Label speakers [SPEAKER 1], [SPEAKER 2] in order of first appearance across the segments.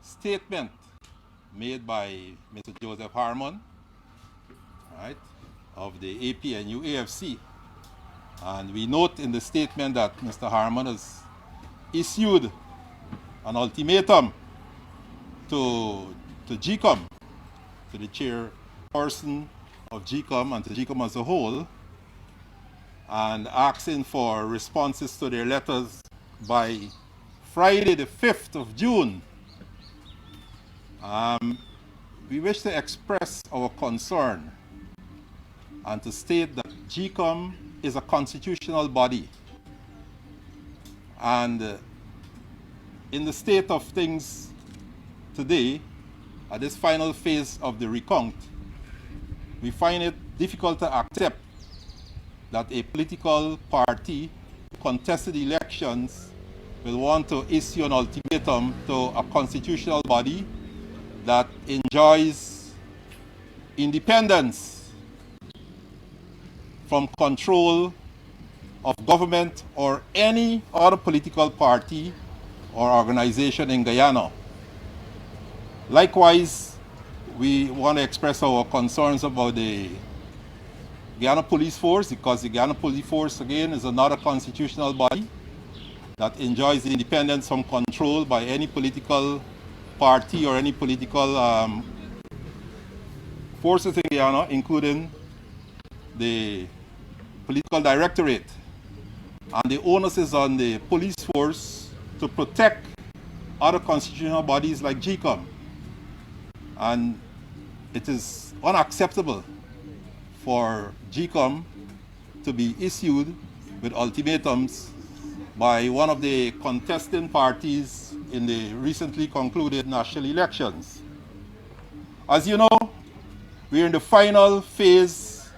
[SPEAKER 1] statement made by Mr. Joseph Harmon, right, of the APNU AFC. And we note in the statement that Mr. Harmon has issued an ultimatum to GCOM, to the chairperson of GCOM and to GCOM as a whole, and asking for responses to their letters by Friday the 5th of June. We wish to express our concern and to state that GCOM is a constitutional body. And in the state of things today, at this final phase of the recount, we find it difficult to accept that a political party contested elections will want to issue an ultimatum to a constitutional body that enjoys independence from control of government or any other political party or organization in Guyana. Likewise, we want to express our concerns about the Guyana Police Force, because the Guyana Police Force, again, is another constitutional body that enjoys independence from control by any political party or any political forces in Guyana, including the political directorate. And the onus is on the police force to protect other constitutional bodies like GCOM. And it is unacceptable for GCOM to be issued with ultimatums by one of the contesting parties in the recently concluded national elections. As you know, we're in the final phase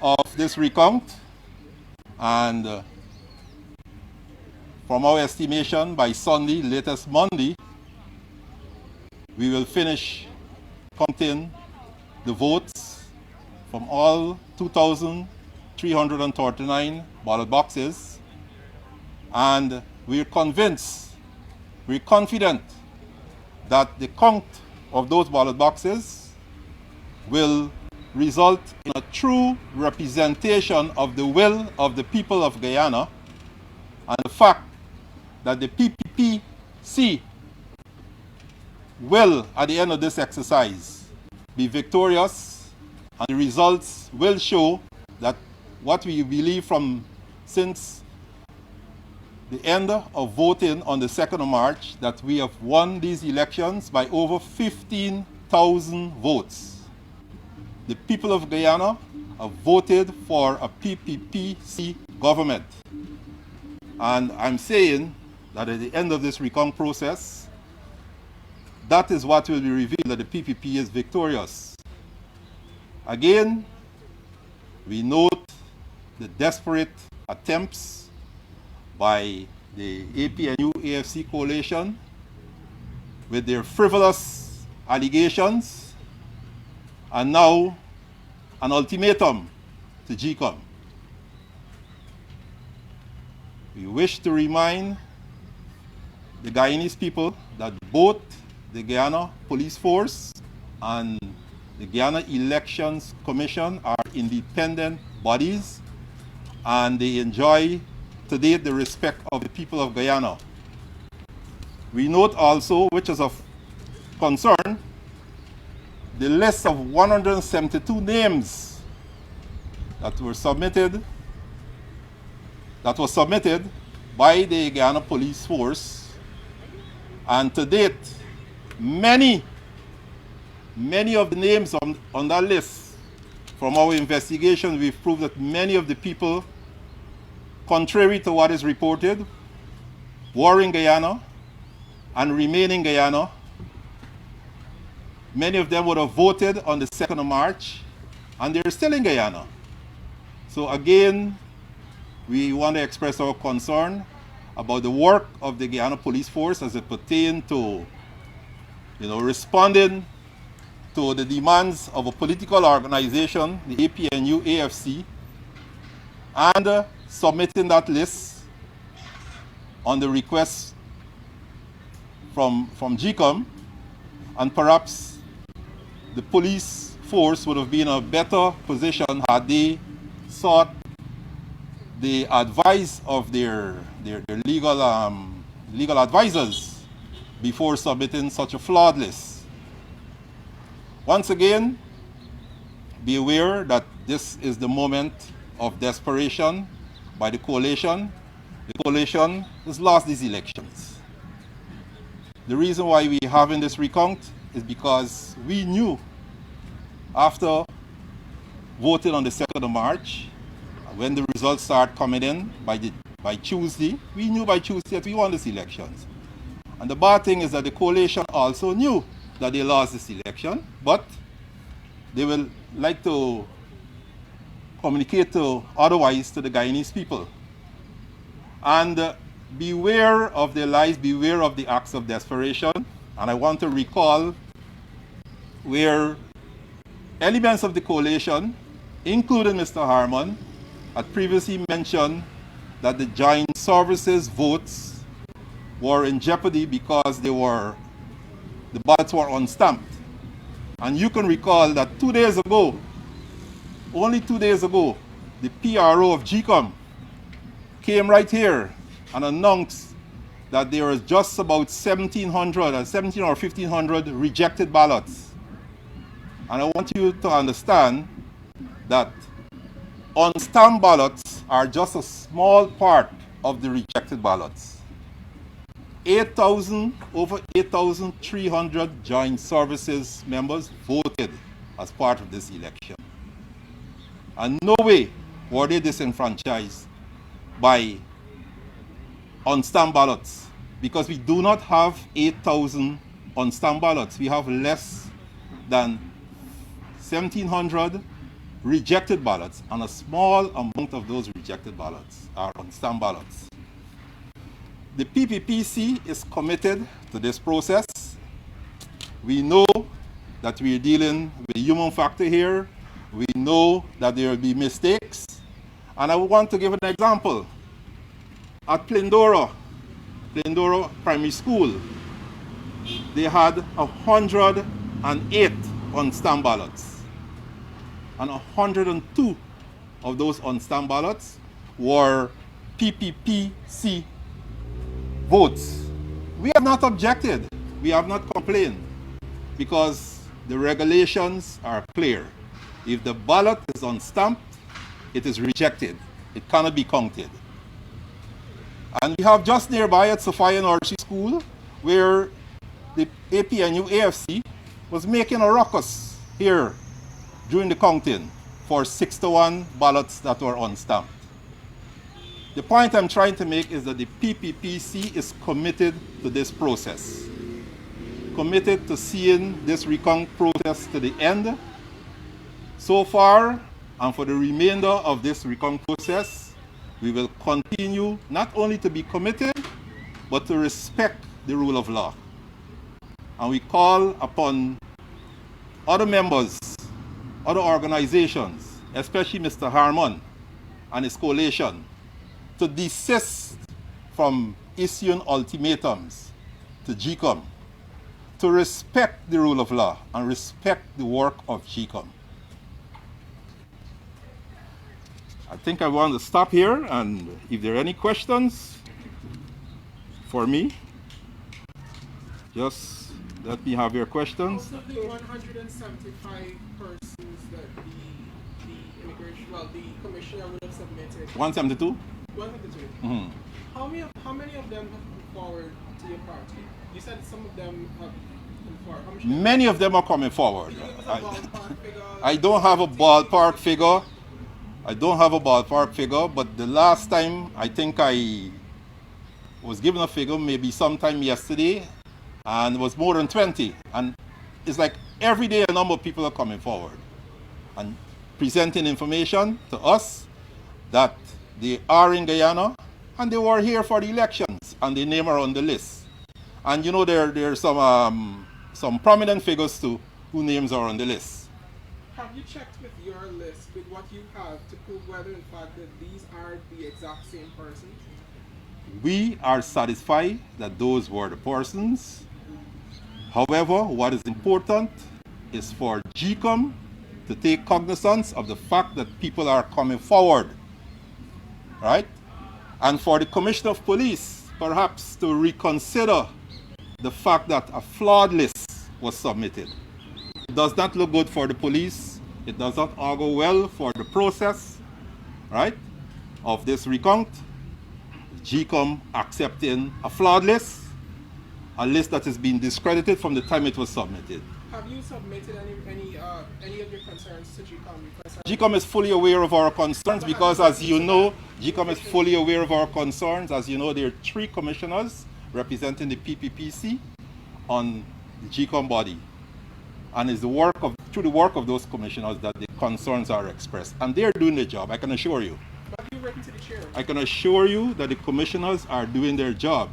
[SPEAKER 1] of this recount, and from our estimation, by Sunday, latest Monday, we will finish counting the votes from all 2,339 ballot boxes, and we're convinced, we're confident that the count of those ballot boxes will result in a true representation of the will of the people of Guyana, and the fact that the PPPC will, at the end of this exercise, be victorious, and the results will show that what we believe from since the end of voting on the 2nd of March, that we have won these elections by over 15,000 votes. The people of Guyana have voted for a PPPC government. And I'm saying that at the end of this recount process, that is what will be revealed, that the PPP is victorious. Again, we note the desperate attempts by the APNU AFC coalition with their frivolous allegations, and now an ultimatum to GCOM. We wish to remind the Guyanese people that both the Guyana Police Force and the Guyana Elections Commission are independent bodies, and they enjoy to date the respect of the people of Guyana. We note also, which is of concern, the list of 172 names that was submitted by the Guyana Police Force, and to date, many of the names on that list, from our investigation, we've proved that many of the people, contrary to what is reported, were in Guyana and remain in Guyana. Many of them would have voted on the 2nd of March, and they're still in Guyana. So again, we want to express our concern about the work of the Guyana Police Force as it pertains to, responding to the demands of a political organization, the APNU AFC, and submitting that list on the request from GCOM, And perhaps the police force would have been in a better position had they sought the advice of their legal advisors before submitting such a flawed list. Once again, be aware that this is the moment of desperation by the coalition. The coalition has lost these elections. The reason why we're having this recount is because we knew after voting on the 2nd of March, when the results start coming in by Tuesday, we knew by Tuesday that we won these elections. And the bad thing is that the coalition also knew that they lost this election, but they will like to communicate otherwise to the Guyanese people. And beware of their lies, beware of the acts of desperation. And I want to recall where elements of the coalition, including Mr. Harmon, had previously mentioned that the joint services votes were in jeopardy because the ballots were unstamped. And you can recall that 2 days ago, only 2 days ago, the PRO of GCOM came right here and announced that there was just about 1,700 or 1,500 rejected ballots. And I want you to understand that unstamped ballots are just a small part of the rejected ballots. Over 8,300 joint services members voted as part of this election. And no way were they disenfranchised by unstamped ballots, because we do not have 8,000 unstamped ballots. We have less than 1,700 rejected ballots, and a small amount of those rejected ballots are unstamped ballots. The PPPC is committed to this process. We know that we're dealing with the human factor here. We know that there will be mistakes. And I want to give an example. At Plindora Primary School, they had 108 unstamped ballots. And 102 of those unstamped ballots were PPPC votes. We have not objected. We have not complained, because the regulations are clear. If the ballot is unstamped, it is rejected. It cannot be counted. And we have just nearby at Sophia Nursery School, where the APNU AFC was making a ruckus here during the counting for 61 ballots that were unstamped. The point I'm trying to make is that the PPPC is committed to this process, committed to seeing this recount process to the end. So far, and for the remainder of this recount process, we will continue not only to be committed, but to respect the rule of law. And we call upon other members, other organizations, especially Mr. Harmon and his coalition, to desist from issuing ultimatums to GCOM, to respect the rule of law and respect the work of GCOM. I think I want to stop here, and if there are any questions for me, just let me have your questions.
[SPEAKER 2] Out of the 175 persons that the immigration, the commissioner would have submitted.
[SPEAKER 1] 172?
[SPEAKER 2] 172.
[SPEAKER 1] Mm-hmm.
[SPEAKER 2] How many of them have come forward to your party? You said some of them have come forward.
[SPEAKER 1] Many of them are coming forward. I don't have a ballpark figure. I don't have a ballpark figure, but the last time I think I was given a figure, maybe sometime yesterday, and it was more than 20. And it's like every day a number of people are coming forward and presenting information to us that they are in Guyana and they were here for the elections and their name are on the list. And you know, there are some prominent figures too whose names are on the list.
[SPEAKER 2] Have you checked with your list, with what you have, to prove whether in fact that these are the exact same persons?
[SPEAKER 1] We are satisfied that those were the persons. However, what is important is for GCOM to take cognizance of the fact that people are coming forward, right? And for the Commissioner of Police, perhaps to reconsider the fact that a flawed list was submitted. It does not look good for the police. It does not augur well for the process, right, of this recount. GCOM accepting a flawed list, a list that has been discredited from the time it was submitted.
[SPEAKER 2] Have you submitted any of your concerns to GCOM?
[SPEAKER 1] GCOM is fully aware of our concerns because, as you know, GCOM is fully aware of our concerns. As you know, there are 3 commissioners representing the PPPC on the GCOM body. And it's through the work of those commissioners that the concerns are expressed. And they're doing the job, I can assure you.
[SPEAKER 2] Have you written to the chair?
[SPEAKER 1] I can assure you that the commissioners are doing their job.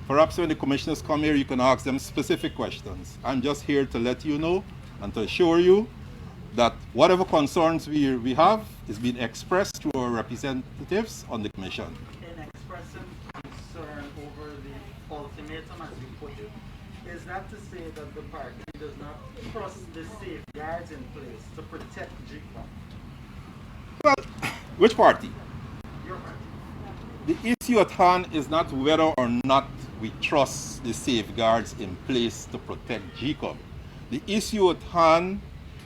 [SPEAKER 1] Perhaps when the commissioners come here, you can ask them specific questions. I'm just here to let you know and to assure you that whatever concerns we have is being expressed through our representatives on the commission.
[SPEAKER 3] In expressing concern over the ultimatum, as you put it, is that to say that the party does not trust the safeguards in place to protect GCOM?
[SPEAKER 1] Well, which party?
[SPEAKER 3] Your party.
[SPEAKER 1] The issue at hand is not whether or not we trust the safeguards in place to protect GCOM. The issue at hand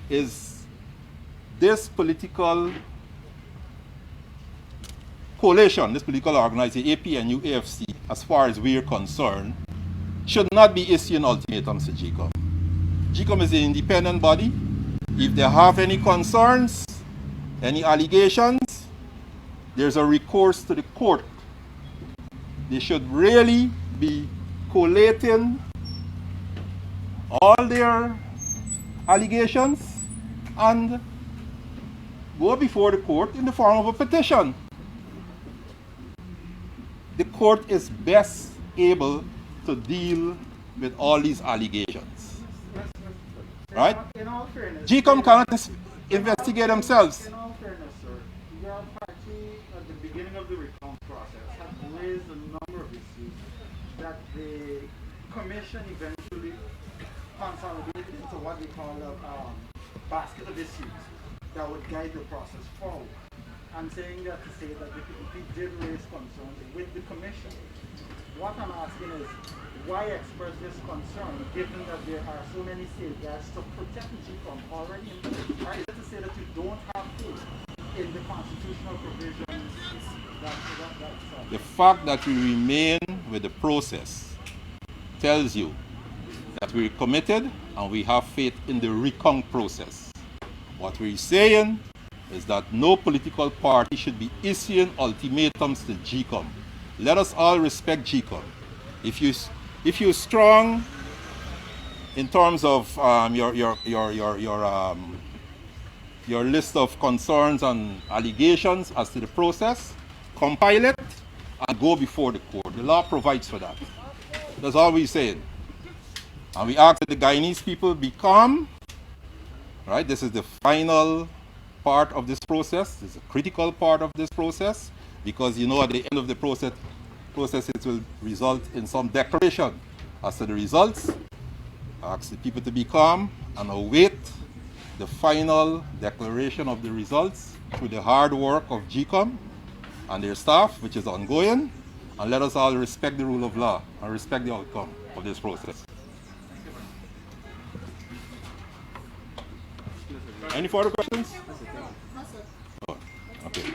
[SPEAKER 1] is this political coalition, this political organization, APNU, AFC, as far as we're concerned, should not be issuing ultimatums to GCOM. GCOM is an independent body. If they have any concerns, any allegations, there's a recourse to the court. They should really be collating all their allegations and go before the court in the form of a petition. The court is best able to deal with all these allegations. Right?
[SPEAKER 3] In all fairness,
[SPEAKER 1] GCOM cannot investigate themselves.
[SPEAKER 3] In all fairness, sir, your party at the beginning of the recount process had raised a number of issues that the commission eventually consolidated into what they call a basket of issues that would guide the process forward. I'm saying that to say that the PPP did raise concerns with the commission. What I'm asking is, why express this concern given that there are so many safeguards to protect GCOM already in place? Or is it to say that you don't have faith in the constitutional provisions that's
[SPEAKER 1] The fact that we remain with the process tells you that we're committed and we have faith in the recount process. What we're saying is that no political party should be issuing ultimatums to GCOM. Let us all respect GCOM. If you're strong in terms of your list of concerns and allegations as to the process, compile it and go before the court. The law provides for that. That's all we're saying. And we ask that the Guyanese people be calm. Right? This is the final part of this process. This is a critical part of this process because you know at the end of the process it will result in some declaration as to the results. I ask the people to be calm and await the final declaration of the results through the hard work of GCOM and their staff, which is ongoing, and let us all respect the rule of law and respect the outcome of this process. Any further questions?
[SPEAKER 2] That's it.
[SPEAKER 1] Oh, okay.